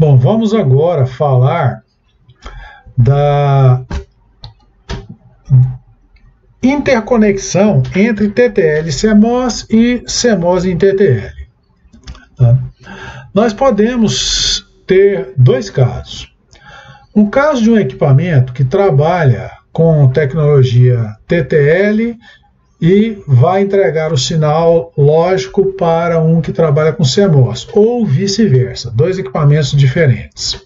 Bom, vamos agora falar da interconexão entre TTL-CMOS e CMOS em TTL. Tá? Nós podemos ter dois casos. Um caso de um equipamento que trabalha com tecnologia TTL e vai entregar o sinal lógico para um que trabalha com CMOS, ou vice-versa, dois equipamentos diferentes.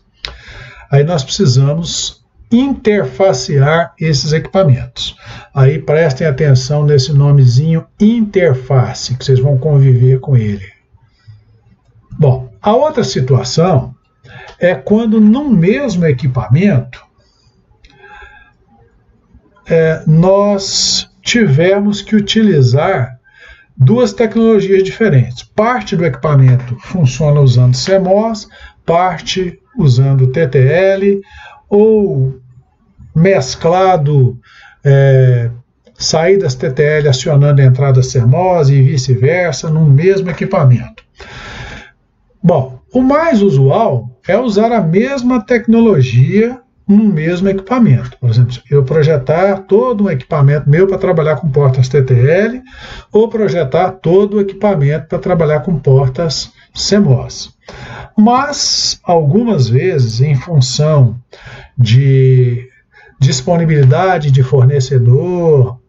Aí nós precisamos interfacear esses equipamentos. Aí prestem atenção nesse nomezinho interface, que vocês vão conviver com ele. Bom, a outra situação é quando no mesmo equipamento nós tivemos que utilizar duas tecnologias diferentes. Parte do equipamento funciona usando CMOS, parte usando TTL, ou mesclado saídas TTL acionando a entrada CMOS e vice-versa no mesmo equipamento. Bom, o mais usual é usar a mesma tecnologia no mesmo equipamento. Por exemplo, eu projetar todo um equipamento meu para trabalhar com portas TTL ou projetar todo o equipamento para trabalhar com portas CMOS. Mas, algumas vezes, em função de disponibilidade de fornecedor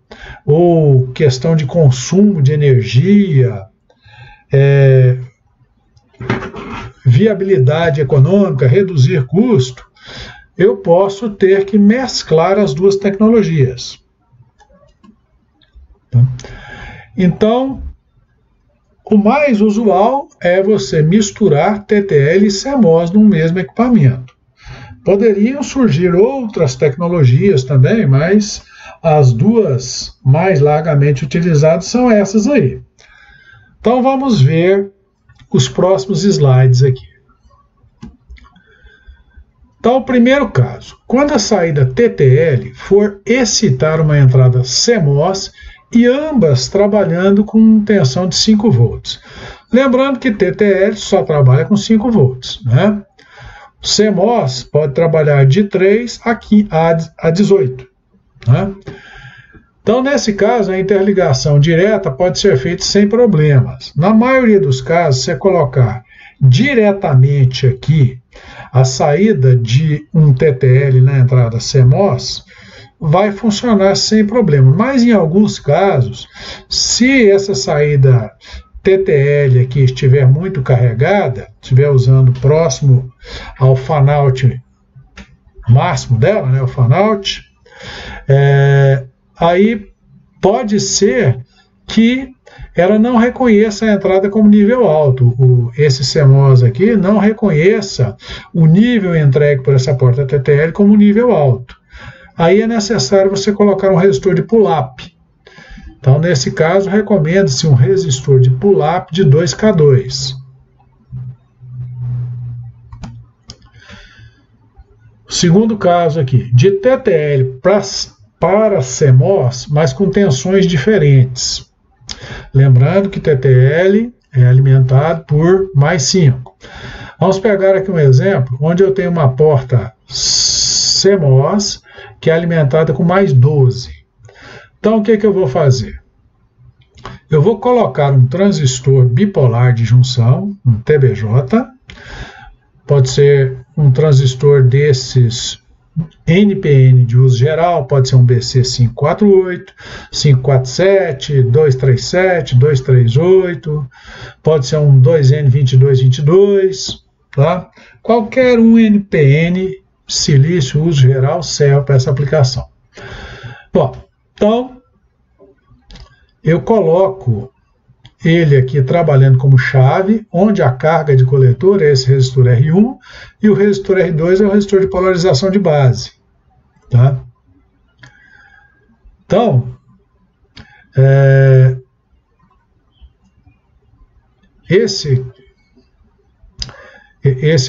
ou questão de consumo de energia, viabilidade econômica, reduzir custo, eu posso ter que mesclar as duas tecnologias. Então, o mais usual é você misturar TTL e CMOS no mesmo equipamento. Poderiam surgir outras tecnologias também, mas as duas mais largamente utilizadas são essas aí. Então vamos ver os próximos slides aqui. Então, o primeiro caso, quando a saída TTL for excitar uma entrada CMOS e ambas trabalhando com tensão de 5 volts. Lembrando que TTL só trabalha com 5 volts, né? CMOS pode trabalhar de 3 a 18. Né? Então, nesse caso, a interligação direta pode ser feita sem problemas. Na maioria dos casos, você colocar diretamente aqui a saída de um TTL na entrada CMOS, vai funcionar sem problema. Mas, em alguns casos, se essa saída TTL aqui estiver muito carregada, estiver usando próximo ao fan-out máximo dela, né, o fan-out, aí pode ser que ela não reconheça a entrada como nível alto. Esse CMOS aqui não reconheça o nível entregue por essa porta TTL como nível alto. Aí é necessário você colocar um resistor de pull-up. Então, nesse caso, recomenda-se um resistor de pull-up de 2K2. Segundo caso aqui, de TTL para CMOS, mas com tensões diferentes. Lembrando que TTL é alimentado por mais 5. Vamos pegar aqui um exemplo, onde eu tenho uma porta CMOS que é alimentada com mais 12. Então, o que eu vou fazer? Eu vou colocar um transistor bipolar de junção, um TBJ, pode ser um transistor desses NPN de uso geral, pode ser um BC548, 547, 237, 238, pode ser um 2N2222, tá? Qualquer um NPN, silício, uso geral, serve para essa aplicação. Bom, então, eu coloco ele aqui trabalhando como chave, onde a carga de coletor é esse resistor R1 e o resistor R2 é o resistor de polarização de base. Tá? Então, esse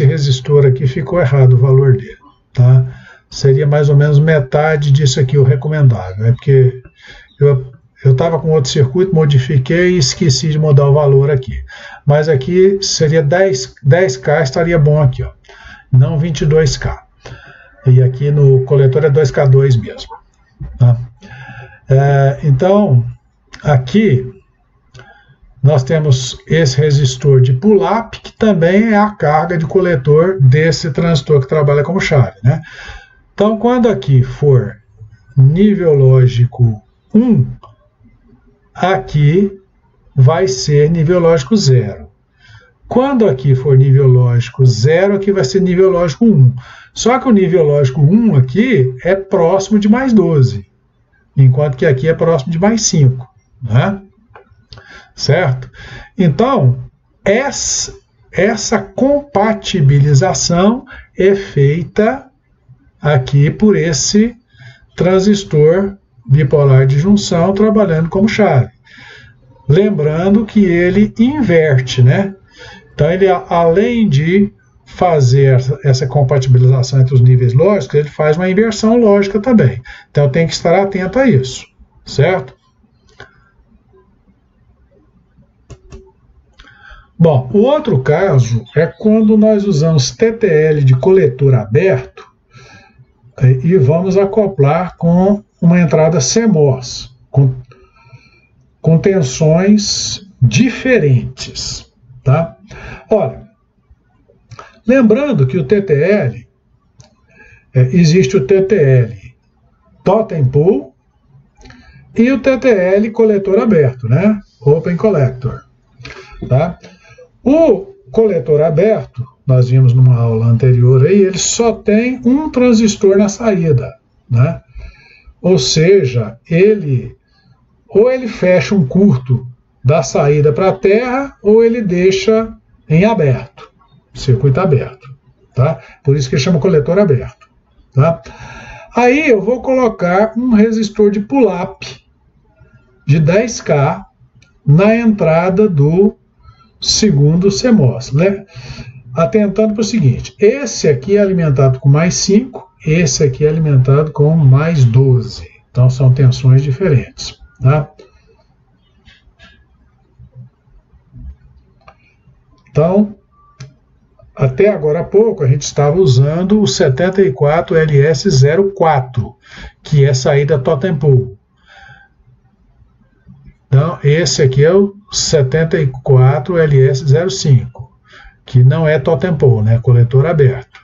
resistor aqui ficou errado o valor dele. Tá? Seria mais ou menos metade disso aqui o recomendável. É porque eu estava com outro circuito, modifiquei e esqueci de mudar o valor aqui. Mas aqui seria 10K, estaria bom aqui, ó, não 22K. E aqui no coletor é 2K2 mesmo. Tá? Então, aqui nós temos esse resistor de pull-up, que também é a carga de coletor desse transistor que trabalha como chave, né? Então, quando aqui for nível lógico 1, aqui vai ser nível lógico 0. Quando aqui for nível lógico 0, aqui vai ser nível lógico 1. Só que o nível lógico 1 aqui é próximo de mais 12, enquanto que aqui é próximo de mais 5, né? Certo? Então, essa compatibilização é feita aqui por esse transistor bipolar de junção trabalhando como chave. Lembrando que ele inverte, né? Então, ele, além de fazer essa compatibilização entre os níveis lógicos, ele faz uma inversão lógica também. Então, tem que estar atento a isso, certo? Bom, o outro caso é quando nós usamos TTL de coletor aberto e vamos acoplar com uma entrada CMOS, com tensões diferentes, tá? Olha, lembrando que o TTL, existe o TTL Totem Pool e o TTL coletor aberto, né? Open Collector, tá? O coletor aberto, nós vimos numa aula anterior aí, ele só tem um transistor na saída, né? Ou seja, ou ele fecha um curto da saída para a terra, ou ele deixa em aberto, circuito aberto, tá? Por isso que chama coletor aberto, tá? Aí eu vou colocar um resistor de pull-up de 10K na entrada do segundo CMOS, né? Atentando para o seguinte, esse aqui é alimentado com mais 5, esse aqui é alimentado com mais 12. Então são tensões diferentes, tá? Então, até agora há pouco a gente estava usando o 74LS04, que é saída Totem Pool. Então, esse aqui é o 74LS05, que não é Totem Pool, né? Coletor aberto.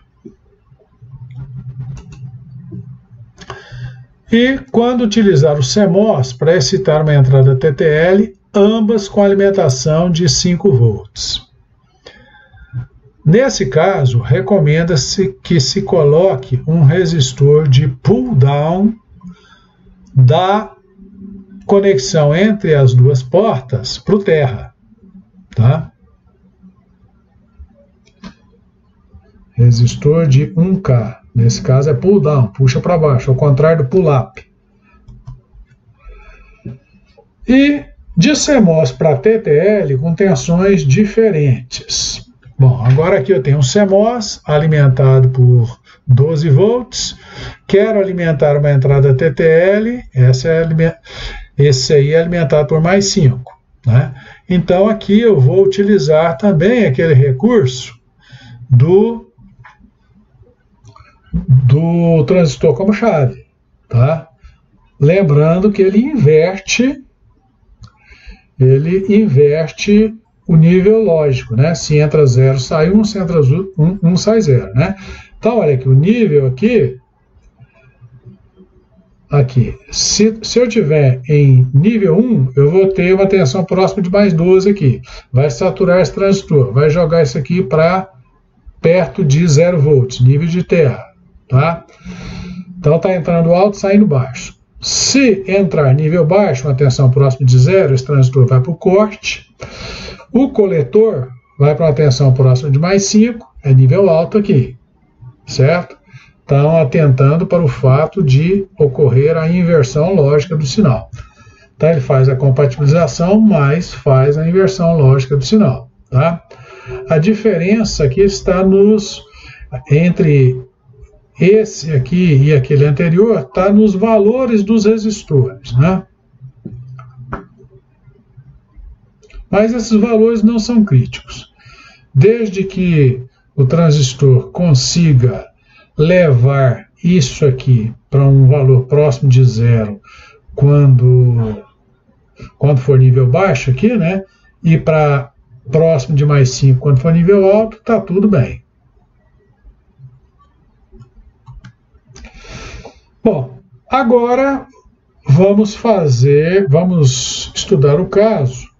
E quando utilizar o CMOS para excitar uma entrada TTL, ambas com alimentação de 5 volts. Nesse caso, recomenda-se que se coloque um resistor de pull-down da conexão entre as duas portas para o terra, tá? Resistor de 1K, nesse caso é pull down, puxa para baixo, ao contrário do pull up. E de CMOS para TTL com tensões diferentes. Bom, agora aqui eu tenho um CMOS alimentado por 12 volts, quero alimentar uma entrada TTL, esse aí é alimentado por mais 5, né? Então aqui eu vou utilizar também aquele recurso do transistor como chave, tá? Lembrando que ele inverte o nível lógico, né? Se entra 0 sai 1, se entra 1 sai 0, né? Então olha aqui, o nível aqui, se eu tiver em nível 1, eu vou ter uma tensão próxima de mais 12 aqui. Vai saturar esse transistor, vai jogar isso aqui para perto de 0 volts, nível de terra, tá? Então está entrando alto, saindo baixo. Se entrar nível baixo, uma tensão próxima de 0, esse transistor vai para o corte. O coletor vai para uma tensão próxima de mais 5, é nível alto aqui, certo? Então, atentando para o fato de ocorrer a inversão lógica do sinal. Então, ele faz a compatibilização, mas faz a inversão lógica do sinal, tá? A diferença aqui está entre esse aqui e aquele anterior, está nos valores dos resistores, né? Mas esses valores não são críticos. Desde que o transistor consiga levar isso aqui para um valor próximo de zero quando for nível baixo aqui, né? E para próximo de mais 5 quando for nível alto, está tudo bem. Bom, agora vamos estudar o caso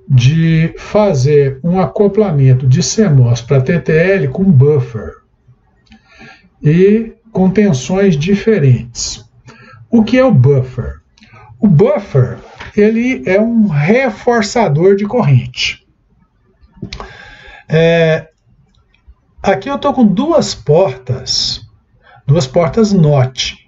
de fazer um acoplamento de CMOS para TTL com buffer e com tensões diferentes. O que é o buffer? O buffer, ele é um reforçador de corrente. Aqui eu estou com duas portas NOT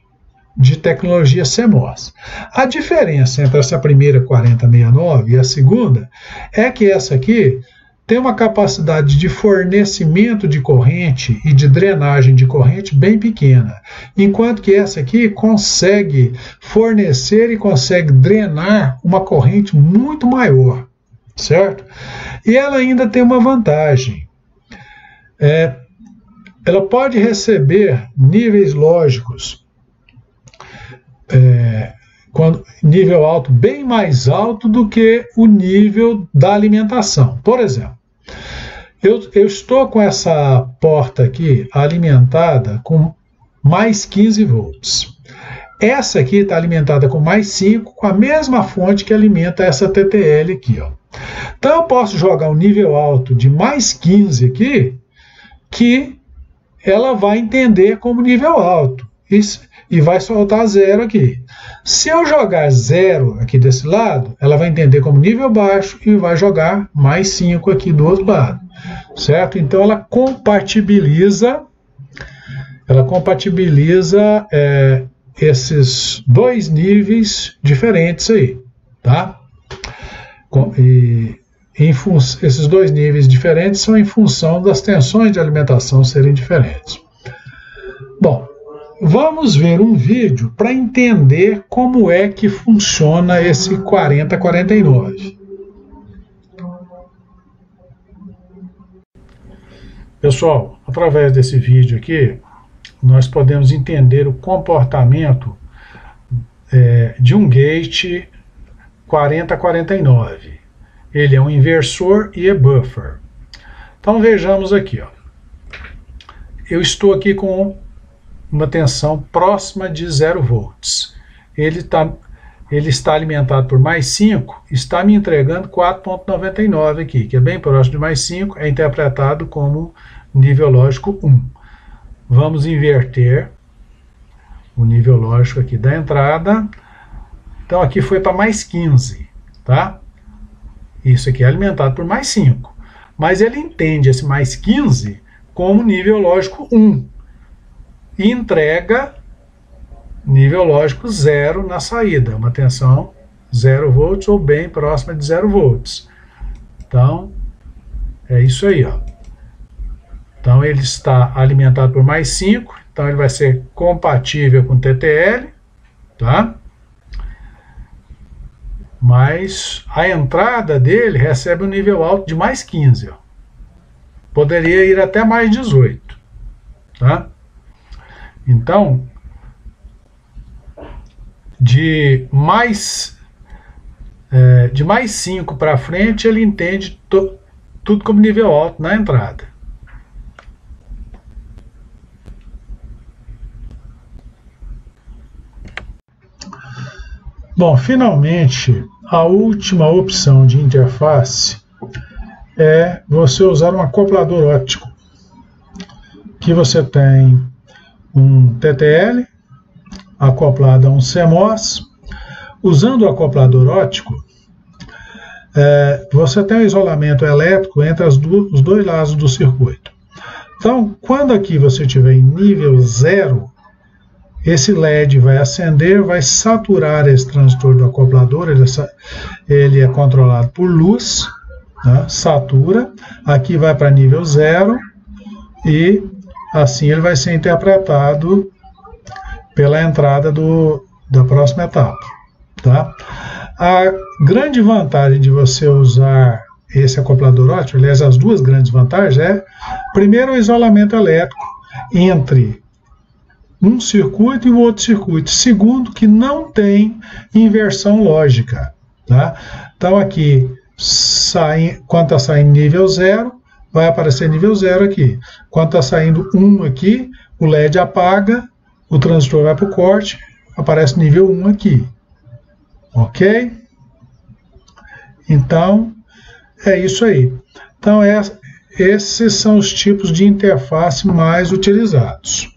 de tecnologia CMOS. A diferença entre essa primeira 4069 e a segunda é que essa aqui tem uma capacidade de fornecimento de corrente e de drenagem de corrente bem pequena, enquanto que essa aqui consegue fornecer e consegue drenar uma corrente muito maior, certo? E ela ainda tem uma vantagem. Ela pode receber níveis lógicos nível alto bem mais alto do que o nível da alimentação. Por exemplo, eu estou com essa porta aqui alimentada com mais 15 volts. Essa aqui está alimentada com mais 5, com a mesma fonte que alimenta essa TTL aqui, ó. Então eu posso jogar um nível alto de mais 15 aqui, que ela vai entender como nível alto. E vai soltar zero aqui. Se eu jogar zero aqui desse lado, ela vai entender como nível baixo e vai jogar mais 5 aqui do outro lado, certo? Então ela compatibiliza esses dois níveis diferentes aí, tá? Esses dois níveis diferentes são em função das tensões de alimentação serem diferentes. Bom, vamos ver um vídeo para entender como é que funciona esse 4049. Pessoal, através desse vídeo aqui, nós podemos entender o comportamento de um gate 4049. Ele é um inversor e é buffer. Então vejamos aqui, ó. Eu estou aqui com uma tensão próxima de 0 volts. Ele está alimentado por mais 5, está me entregando 4,99 aqui, que é bem próximo de mais 5, é interpretado como nível lógico 1. Vamos inverter o nível lógico aqui da entrada. Então aqui foi para mais 15, tá? Isso aqui é alimentado por mais 5. Mas ele entende esse mais 15 como nível lógico 1. E entrega nível lógico 0 na saída, uma tensão 0 volts ou bem próxima de 0 volts. Então, é isso aí, ó. Então, ele está alimentado por mais 5, então ele vai ser compatível com TTL, tá? Mas a entrada dele recebe um nível alto de mais 15, ó. Poderia ir até mais 18, tá? Então, de mais 5 para frente, ele entende tudo como nível alto na entrada. Bom, finalmente, a última opção de interface é você usar um acoplador óptico, que você tem um TTL acoplado a um CMOS. Usando o acoplador óptico, você tem um isolamento elétrico entre os dois lados do circuito. Então, quando aqui você estiver em nível 0, esse LED vai acender, vai saturar esse transistor do acoplador, ele é controlado por luz, né? Satura, aqui vai para nível 0 e assim ele vai ser interpretado pela entrada da próxima etapa, tá? A grande vantagem de você usar esse acoplador óptico, aliás, as duas grandes vantagens primeiro, o isolamento elétrico entre um circuito e o outro circuito. Segundo, que não tem inversão lógica. Tá? Então aqui, quando está saindo nível 0, vai aparecer nível 0 aqui. Quando está saindo 1 aqui, o LED apaga, o transistor vai para o corte, aparece nível 1 aqui. Ok? Então, é isso aí. Então, esses são os tipos de interface mais utilizados.